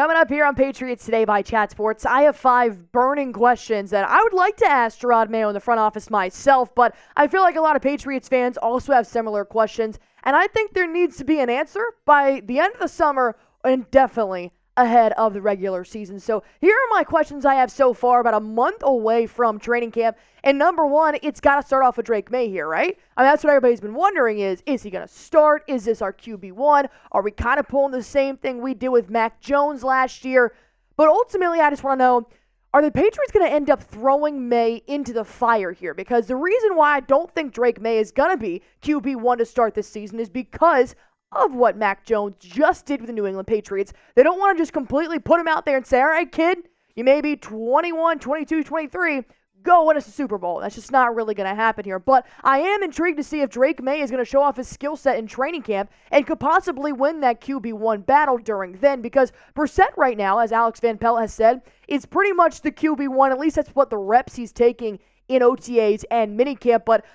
Coming up here on Patriots Today by Chat Sports, I have 5 burning questions that I would like to ask Jerod Mayo in the front office myself, but I feel like a lot of Patriots fans also have similar questions, and I think there needs to be an answer by the end of the summer and definitely ahead of the regular season. So here are my questions I have so far, about a month away from training camp. And number one, it's got to start off with Drake Maye here, right? I mean, that's what everybody's been wondering is he going to start? Is this our QB1? Are we kind of pulling the same thing we did with Mac Jones last year? But ultimately, I just want to know, are the Patriots going to end up throwing Maye into the fire here? Because the reason why I don't think Drake Maye is going to be QB1 to start this season is because of what Mac Jones just did with the New England Patriots. They don't want to just completely put him out there and say, all right, kid, you may be 21, 22, 23, go win us a Super Bowl. That's just not really going to happen here. But I am intrigued to see if Drake Maye is going to show off his skill set in training camp and could possibly win that QB1 battle during then, because Brissett right now, as Alex Van Pelt has said, is pretty much the QB1. At least that's what the reps he's taking in OTAs and minicamp. But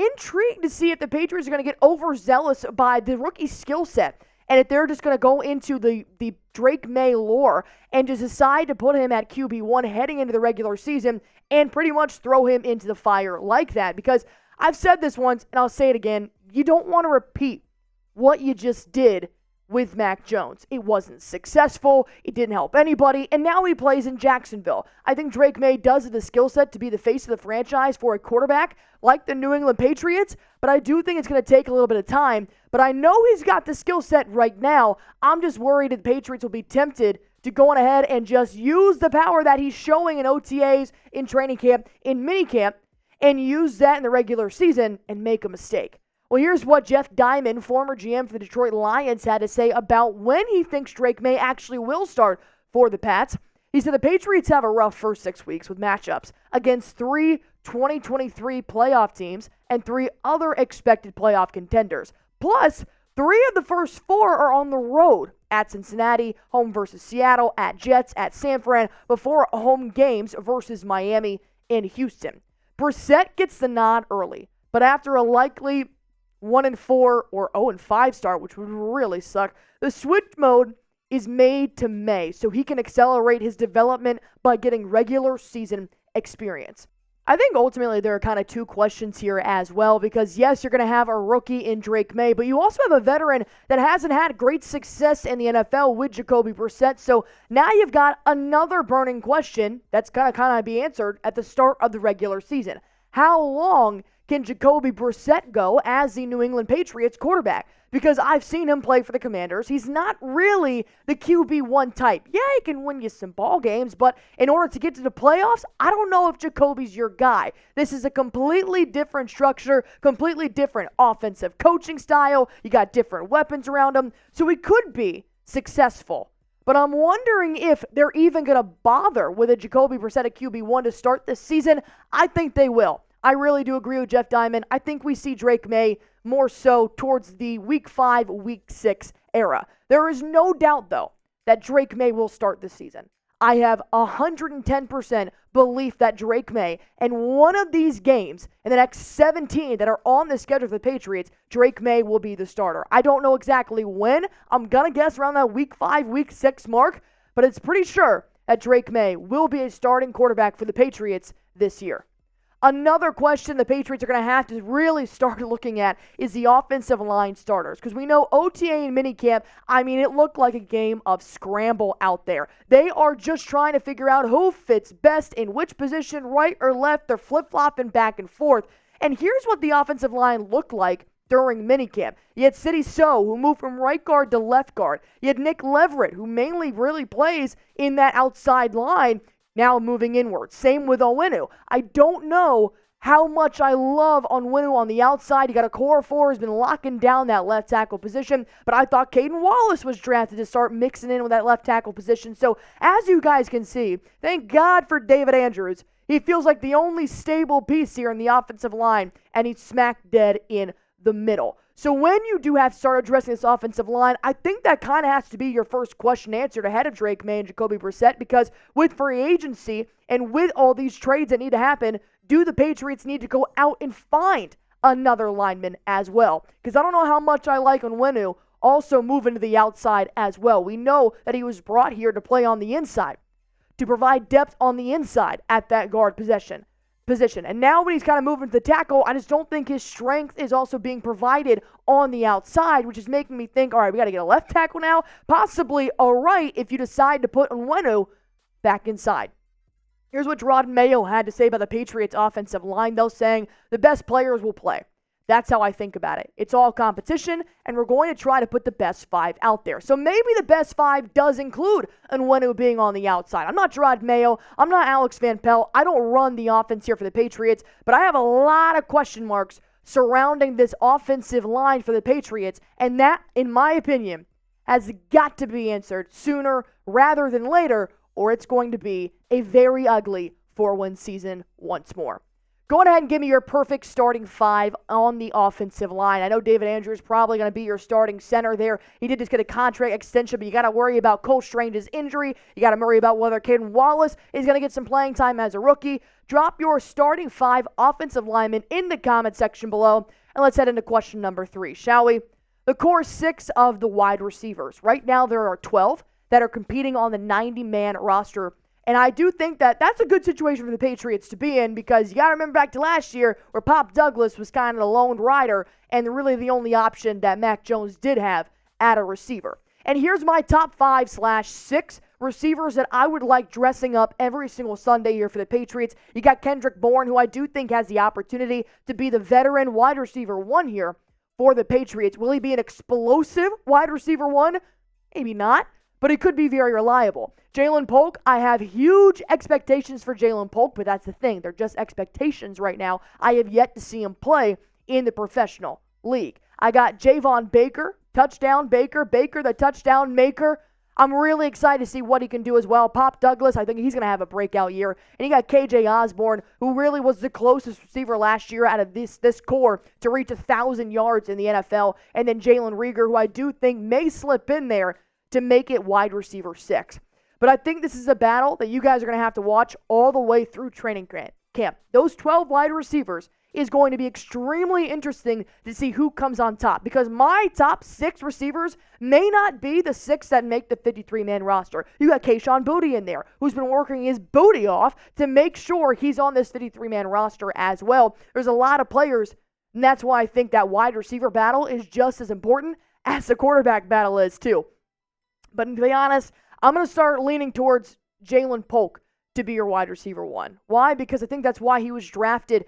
intrigued to see if the Patriots are going to get overzealous by the rookie skill set, and if they're just going to go into the Drake Maye lore and just decide to put him at QB1 heading into the regular season and pretty much throw him into the fire like that. Because I've said this once, and I'll say it again, you don't want to repeat what you just did with Mac Jones. It wasn't successful, it didn't help anybody, and now he plays in Jacksonville. I think Drake Maye does have the skill set to be the face of the franchise for a quarterback like the New England Patriots, but I do think it's going to take a little bit of time. But I know he's got the skill set right now. I'm just worried that the Patriots will be tempted to go on ahead and just use the power that he's showing in OTAs, in training camp, in minicamp, and use that in the regular season and make a mistake. Well, here's what Jeff Diamond, former GM for the Detroit Lions, had to say about when he thinks Drake Maye actually will start for the Pats. He said the Patriots have a rough first 6 weeks with matchups against 3 2023 playoff teams and 3 other expected playoff contenders. Plus, 3 of the first 4 are on the road, at Cincinnati, home versus Seattle, at Jets, at San Fran, before home games versus Miami and Houston. Brissett gets the nod early, but after a likely 1-4 or 0-5 start, which would really suck, the switch mode is made to Maye so he can accelerate his development by getting regular season experience. I think ultimately there are kind of 2 questions here as well, because yes, you're going to have a rookie in Drake Maye, but you also have a veteran that hasn't had great success in the NFL with Jacoby Brissett. So now you've got another burning question that's going to kind of be answered at the start of the regular season. How long can Jacoby Brissett go as the New England Patriots quarterback? Because I've seen him play for the Commanders. He's not really the QB1 type. Yeah, he can win you some ball games, but in order to get to the playoffs, I don't know if Jacoby's your guy. This is a completely different structure, completely different offensive coaching style. You got different weapons around him, so he could be successful. But I'm wondering if they're even going to bother with a Jacoby Brissett at QB1 to start this season. I think they will. I really do agree with Jeff Diamond. I think we see Drake Maye more so towards the Week 5, Week 6 era. There is no doubt, though, that Drake Maye will start this season. I have 110% belief that Drake Maye, in one of these games, in the next 17 that are on the schedule for the Patriots, Drake Maye will be the starter. I don't know exactly when. I'm going to guess around that Week 5, Week 6 mark, but it's pretty sure that Drake Maye will be a starting quarterback for the Patriots this year. Another question the Patriots are going to have to really start looking at is the offensive line starters. Because we know OTA and minicamp, it looked like a game of scramble out there. They are just trying to figure out who fits best in which position, right or left. They're flip-flopping back and forth. And here's what the offensive line looked like during minicamp. You had Sidney So, who moved from right guard to left guard. You had Nick Leverett, who mainly really plays in that outside line, now moving inward. Same with Onwenu. I don't know how much I love Onwenu on the outside. You got a core 4 who's been locking down that left tackle position, but I thought Caden Wallace was drafted to start mixing in with that left tackle position. So as you guys can see, thank God for David Andrews. He feels like the only stable piece here in the offensive line, and he's smack dead in the middle. So when you do have to start addressing this offensive line, I think that kind of has to be your first question answered ahead of Drake Maye and Jacoby Brissett, because with free agency and with all these trades that need to happen, do the Patriots need to go out and find another lineman as well? Because I don't know how much I like Onwenu also moving to the outside as well. We know that he was brought here to play on the inside, to provide depth on the inside at that guard position. And now when he's kind of moving to the tackle, I just don't think his strength is also being provided on the outside, which is making me think, all right, we got to get a left tackle now, possibly a right if you decide to put Onwenu back inside. Here's what Jerod Mayo had to say about the Patriots offensive line, though, saying the best players will play. That's how I think about it. It's all competition, and we're going to try to put the best 5 out there. So maybe the best 5 does include Onwenu being on the outside. I'm not Jerod Mayo. I'm not Alex Van Pelt. I don't run the offense here for the Patriots, but I have a lot of question marks surrounding this offensive line for the Patriots, and that, in my opinion, has got to be answered sooner rather than later, or it's going to be a very ugly 4-win season once more. Go ahead and give me your perfect starting 5 on the offensive line. I know David Andrews is probably going to be your starting center there. He did just get a contract extension, but you got to worry about Cole Strange's injury. You got to worry about whether Caden Wallace is going to get some playing time as a rookie. Drop your starting 5 offensive linemen in the comment section below, and let's head into question number 3, shall we? The core 6 of the wide receivers. Right now, there are 12 that are competing on the 90-man roster. And I do think that that's a good situation for the Patriots to be in, because you got to remember back to last year where Pop Douglas was kind of the lone rider and really the only option that Mac Jones did have at a receiver. And here's my top 5/6 receivers that I would like dressing up every single Sunday here for the Patriots. You got Kendrick Bourne, who I do think has the opportunity to be the veteran wide receiver 1 here for the Patriots. Will he be an explosive wide receiver 1? Maybe not, but he could be very reliable. Jalen Polk, I have huge expectations for Jalen Polk, but that's the thing. They're just expectations right now. I have yet to see him play in the professional league. I got Javon Baker, touchdown Baker, the touchdown maker. I'm really excited to see what he can do as well. Pop Douglas, I think he's going to have a breakout year. And you got KJ Osborne, who really was the closest receiver last year out of this core to reach 1,000 yards in the NFL. And then Jalen Reagor, who I do think may slip in there to make it wide receiver 6. But I think this is a battle that you guys are going to have to watch all the way through training camp. Those 12 wide receivers is going to be extremely interesting to see who comes on top, because my top 6 receivers may not be the 6 that make the 53-man roster. You got Kayshon Boutte in there, who's been working his booty off to make sure he's on this 53-man roster as well. There's a lot of players, and that's why I think that wide receiver battle is just as important as the quarterback battle is too. But to be honest, I'm going to start leaning towards Jalen Polk to be your wide receiver 1. Why? Because I think that's why he was drafted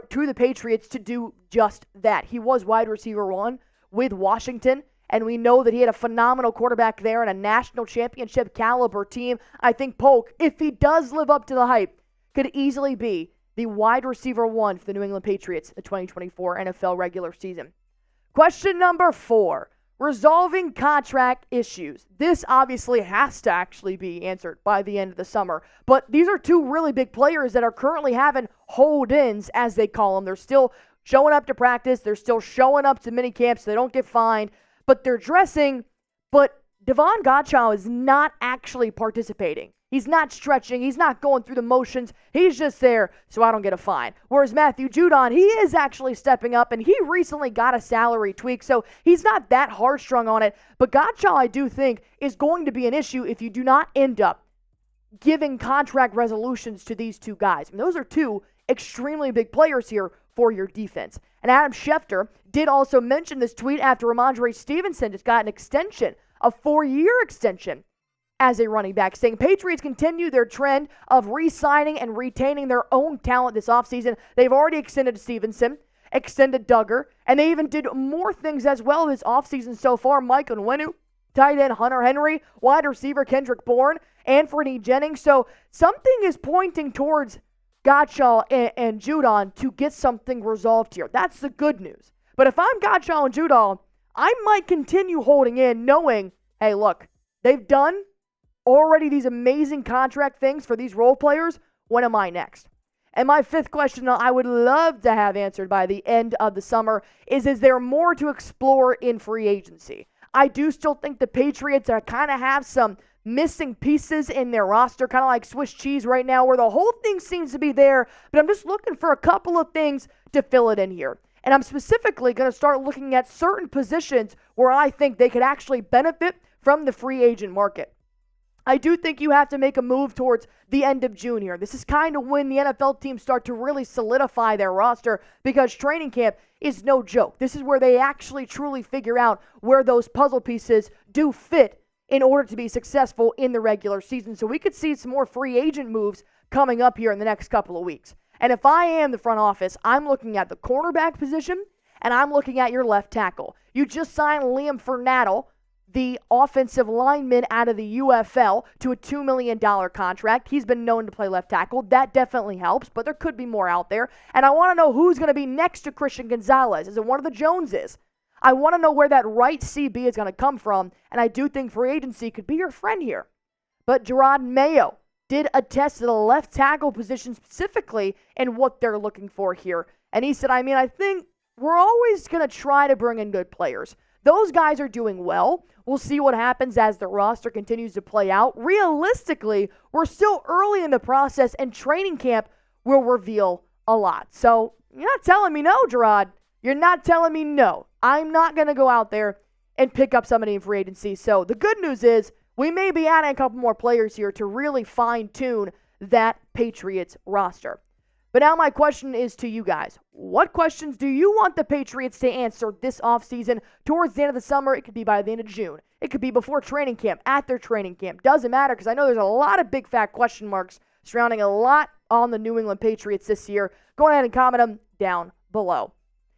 to the Patriots, to do just that. He was wide receiver 1 with Washington, and we know that he had a phenomenal quarterback there and a national championship caliber team. I think Polk, if he does live up to the hype, could easily be the wide receiver 1 for the New England Patriots in the 2024 NFL regular season. Question number 4. Resolving contract issues. This obviously has to actually be answered by the end of the summer. But these are 2 really big players that are currently having hold-ins, as they call them. They're still showing up to practice. They're still showing up to mini camps. They don't get fined, but they're dressing. But Davon Godchaux is not actually participating. He's not stretching. He's not going through the motions. He's just there so I don't get a fine. Whereas Matthew Judon, he is actually stepping up, and he recently got a salary tweak, so he's not that hard-strung on it. But Godchaux, I do think, is going to be an issue if you do not end up giving contract resolutions to these 2 guys. I mean, those are 2 extremely big players here for your defense. And Adam Schefter did also mention this tweet after Ramondre Stevenson just got an extension, a 4-year extension as a running back, saying Patriots continue their trend of re-signing and retaining their own talent this offseason. They've already extended Stevenson, extended Duggar, and they even did more things as well this offseason so far. Mike Onwenu, tight end Hunter Henry, wide receiver Kendrick Bourne, Anthony Jennings. So something is pointing towards Godchaux and Judon to get something resolved here. That's the good news. But if I'm Godchaux and Judon, I might continue holding in, knowing, hey, look, they've done already these amazing contract things for these role players. When am I next? And my 5th question I would love to have answered by the end of the summer is there more to explore in free agency? I do still think the Patriots kind of have some missing pieces in their roster, kind of like Swiss cheese right now, where the whole thing seems to be there, but I'm just looking for a couple of things to fill it in here. And I'm specifically going to start looking at certain positions where I think they could actually benefit from the free agent market. I do think you have to make a move towards the end of June here. This is kind of when the NFL teams start to really solidify their roster because training camp is no joke. This is where they actually truly figure out where those puzzle pieces do fit in order to be successful in the regular season. So we could see some more free agent moves coming up here in the next couple of weeks. And if I am the front office, I'm looking at the cornerback position and I'm looking at your left tackle. You just signed Liam Fernandel, the offensive lineman out of the UFL, to a $2 million contract. He's been known to play left tackle. That definitely helps, but there could be more out there. And I want to know who's going to be next to Christian Gonzalez. Is it one of the Joneses? I want to know where that right CB is going to come from, and I do think free agency could be your friend here. But Jerod Mayo did attest to the left tackle position specifically and what they're looking for here. And he said, I think we're always going to try to bring in good players. Those guys are doing well. We'll see what happens as the roster continues to play out. Realistically, we're still early in the process, and training camp will reveal a lot. So you're not telling me no, Jerod. You're not telling me no. I'm not going to go out there and pick up somebody in free agency. So the good news is we may be adding a couple more players here to really fine-tune that Patriots roster. But now my question is to you guys. What questions do you want the Patriots to answer this offseason towards the end of the summer? It could be by the end of June. It could be before training camp, at their training camp. Doesn't matter because I know there's a lot of big fat question marks surrounding a lot on the New England Patriots this year. Go ahead and comment them down below.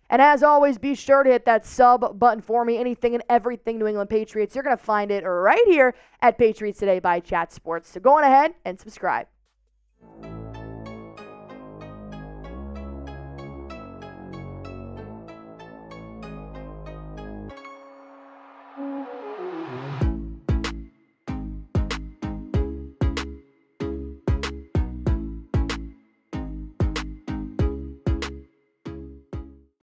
And as always, be sure to hit that sub button for me. Anything and everything New England Patriots, you're going to find it right here at Patriots Today by Chat Sports. So go on ahead and subscribe.